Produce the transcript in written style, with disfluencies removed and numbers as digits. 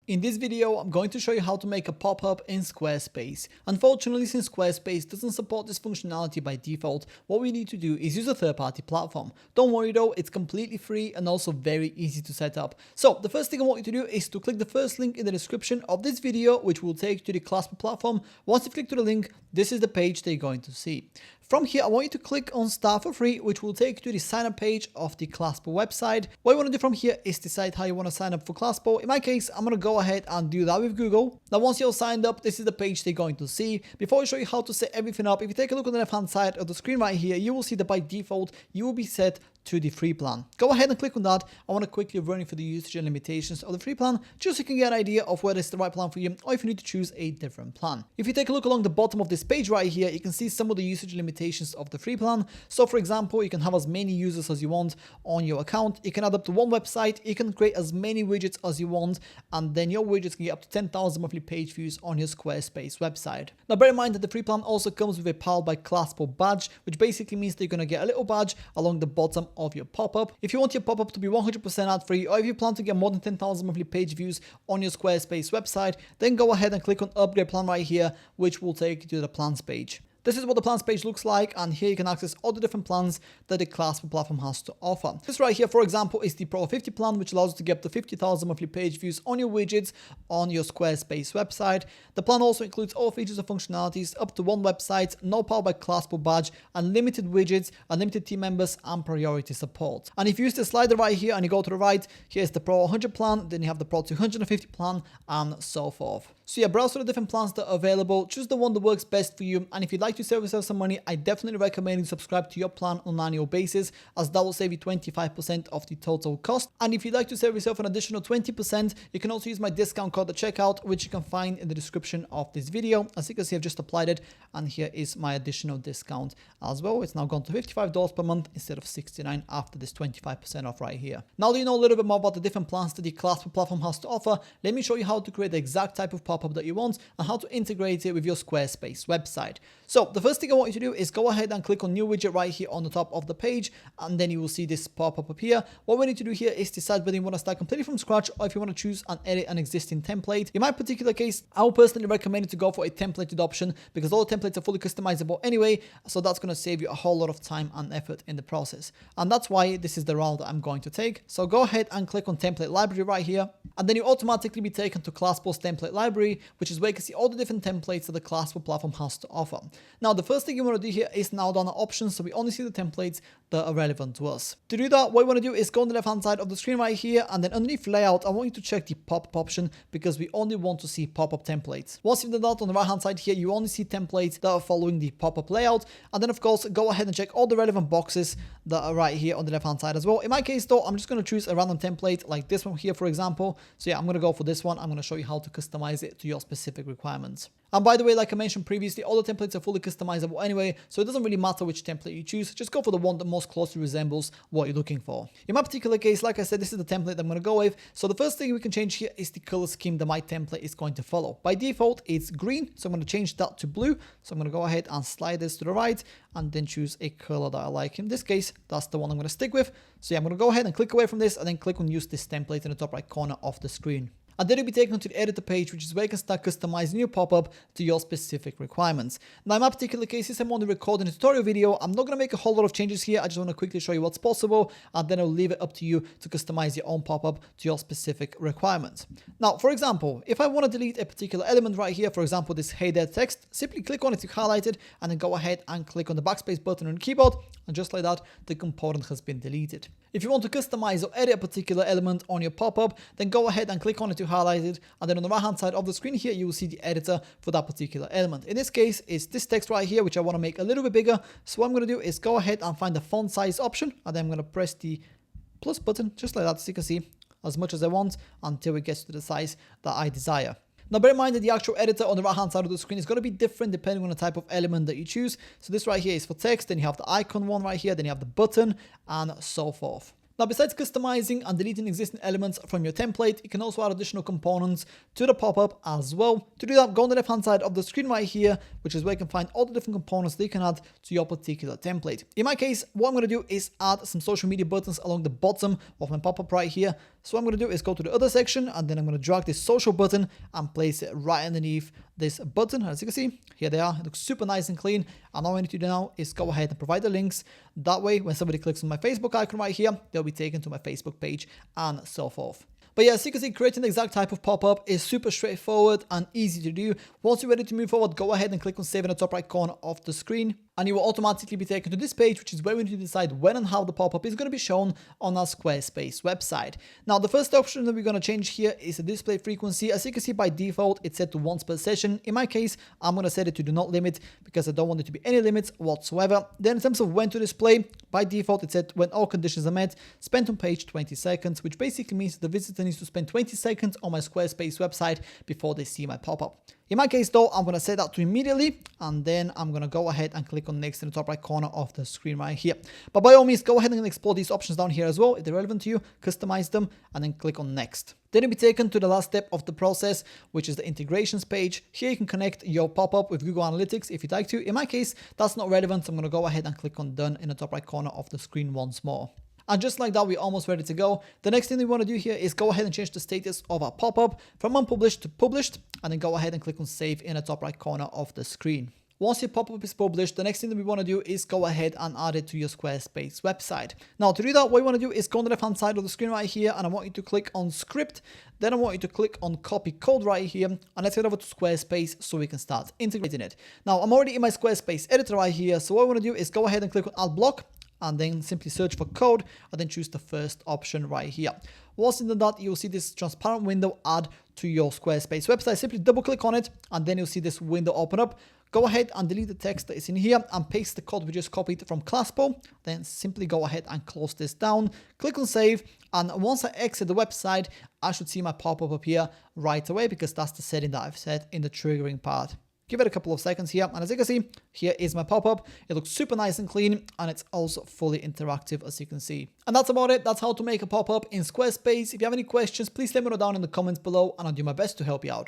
In this video, I'm going to show you how to make a pop-up in Squarespace. Unfortunately, since Squarespace doesn't support this functionality by default, what we need to do is use a third-party platform. Don't worry though, it's completely free and also very easy to set up. So the first thing I want you to do is to click the first link in the description of this video, which will take you to the Clasper platform. Once you click to the link, this is the page that you're going to see. From here, I want you to click on Start for Free, which will take you to the sign up page of the Clasper website. What you want to do from here is decide how you want to sign up for Clasper. In my case, I'm going to go ahead and do that with Google. Now, once you're signed up, this is the page they're going to see. Before I show you how to set everything up, if you take a look on the left-hand side of the screen right here, you will see that by default, you will be set to the free plan. Go ahead and click on that. I want to quickly run you through the usage and limitations of the free plan, just so you can get an idea of whether it's the right plan for you or if you need to choose a different plan. If you take a look along the bottom of this page right here, you can see some of the usage limitations of the free plan. So for example, you can have as many users as you want on your account. You can add up to one website. You can create as many widgets as you want, and then your widgets can get up to 10,000 monthly page views on your Squarespace website. Now bear in mind that the free plan also comes with a Powered by Clasper badge, which basically means that you're going to get a little badge along the bottom of your pop-up. If you want your pop-up to be 100% ad-free, or if you plan to get more than 10,000 monthly page views on your Squarespace website, then go ahead and click on Upgrade Plan right here, which will take you to the plans page. This is what the plans page looks like, and here you can access all the different plans that the Clasper platform has to offer. This right here, for example, is the Pro 50 plan, which allows you to get up to 50,000 monthly page views on your widgets on your Squarespace website. The plan also includes all features and functionalities, up to one website, no Powered by Clasper badge, unlimited widgets, unlimited team members, and priority support. And if you use the slider right here and you go to the right, here's the Pro 100 plan, then you have the Pro 250 plan, and so forth. So yeah, browse through the different plans that are available, choose the one that works best for you, and if you'd like to save yourself some money, I definitely recommend you subscribe to your plan on an annual basis, as that will save you 25% of the total cost. And if you'd like to save yourself an additional 20%, you can also use my discount code at checkout, which you can find in the description of this video. As you can see, I've just applied it, and here is my additional discount as well. It's now gone to $55 per month instead of $69 after this 25% off right here. Now that you know a little bit more about the different plans that the Clasper platform has to offer, let me show you how to create the exact type of pop-up that you want and how to integrate it with your Squarespace website. So the first thing I want you to do is go ahead and click on new widget right here on the top of the page, and then you will see this pop-up appear. What we need to do here is decide whether you want to start completely from scratch or if you want to choose and edit an existing template. In my particular case, I would personally recommend you to go for a templated option because all the templates are fully customizable anyway, so that's going to save you a whole lot of time and effort in the process. And that's why this is the route that I'm going to take. So go ahead and click on template library right here, and then you automatically be taken to Clasper's template library, which is where you can see all the different templates that the Clasper platform has to offer. Now, the first thing you want to do here is now down the options, so we only see the templates that are relevant to us. To do that, what you want to do is go on the left hand side of the screen right here, and then underneath layout, I want you to check the pop-up option because we only want to see pop-up templates. Once you've done that, on the right hand side here, you only see templates that are following the pop-up layout, and then of course go ahead and check all the relevant boxes that are right here on the left hand side as well. In my case though, I'm just going to choose a random template like this one here, for example. So yeah, I'm going to go for this one. I'm going to show you how to customize it to your specific requirements. And by the way, like I mentioned previously, all the templates are fully customizable anyway, so it doesn't really matter which template you choose. Just go for the one that most closely resembles what you're looking for. In my particular case, like I said, this is the template that I'm going to go with. So the first thing we can change here is the color scheme that my template is going to follow. By default, it's green, so I'm going to change that to blue. So I'm going to go ahead and slide this to the right and then choose a color that I like. In this case, that's the one I'm going to stick with. So yeah, I'm going to go ahead and click away from this and then click on use this template in the top right corner of the screen. And then you'll be taken to the editor page, which is where you can start customizing your pop-up to your specific requirements. Now, in my particular case, since I'm only recording a tutorial video, I'm not going to make a whole lot of changes here. I just want to quickly show you what's possible, and then I'll leave it up to you to customize your own pop-up to your specific requirements. Now, for example, if I want to delete a particular element right here, for example, this hey there text, simply click on it to highlight it, and then go ahead and click on the backspace button on the keyboard, and just like that, the component has been deleted. If you want to customize or edit a particular element on your pop-up, then go ahead and click on it to highlight it, and then on the right hand side of the screen here, you will see the editor for that particular element. In this case, it's this text right here, which I want to make a little bit bigger. So what I'm going to do is go ahead and find the font size option, and then I'm going to press the plus button, just like that, so you can see as much as I want until it gets to the size that I desire. Now bear in mind that the actual editor on the right hand side of the screen is going to be different depending on the type of element that you choose. So this right here is for text, then you have the icon one right here, then you have the button, and so forth. Now, besides customizing and deleting existing elements from your template, you can also add additional components to the pop-up as well. To do that, go on the left-hand side of the screen right here, which is where you can find all the different components that you can add to your particular template. In my case, what I'm going to do is add some social media buttons along the bottom of my pop-up right here. So what I'm going to do is go to the other section, and then I'm going to drag this social button and place it right underneath this button. As you can see, here they are. It looks super nice and clean. And all I need to do now is go ahead and provide the links. That way, when somebody clicks on my Facebook icon right here, they'll be taken to my Facebook page and so forth. But yeah, as you can see, creating the exact type of pop-up is super straightforward and easy to do. Once you're ready to move forward, go ahead and click on save in the top right corner of the screen, and you will automatically be taken to this page, which is where we need to decide when and how the pop-up is going to be shown on our Squarespace website. Now, the first option that we're going to change here is the display frequency. As you can see, by default, it's set to once per session. In my case, I'm going to set it to do not limit because I don't want it to be any limits whatsoever. Then in terms of when to display, by default, it's set when all conditions are met, spent on page 20 seconds, which basically means the visitor needs to spend 20 seconds on my Squarespace website before they see my pop-up. In my case though, I'm going to set that to immediately, and then I'm going to go ahead and click on next in the top right corner of the screen right here. But by all means, go ahead and explore these options down here as well. If they're relevant to you, customize them, and then click on next. Then you'll be taken to the last step of the process, which is the integrations page. Here you can connect your pop-up with Google Analytics if you'd like to. In my case, that's not relevant, so I'm going to go ahead and click on done in the top right corner of the screen once more. And just like that, we're almost ready to go. The next thing we want to do here is go ahead and change the status of our pop-up from unpublished to published, and then go ahead and click on save in the top right corner of the screen. Once your pop-up is published, the next thing that we want to do is go ahead and add it to your Squarespace website. Now, to do that, what you want to do is go on the left-hand side of the screen right here, and I want you to click on script. Then I want you to click on copy code right here, and let's head over to Squarespace so we can start integrating it. Now, I'm already in my Squarespace editor right here, so what I want to do is go ahead and click on add block, and then simply search for code, and then choose the first option right here. Once in that, you'll see this transparent window add to your Squarespace website. Simply double click on it, and then you'll see this window open up. Go ahead and delete the text that is in here and paste the code we just copied from Classpo. Then simply go ahead and close this down. Click on save, and once I exit the website, I should see my pop-up appear right away because that's the setting that I've set in the triggering part. Give it a couple of seconds here, and as you can see, here is my pop-up. It looks super nice and clean, and it's also fully interactive, as you can see. And that's about it. That's how to make a pop-up in Squarespace. If you have any questions, please let me know down in the comments below, and I'll do my best to help you out.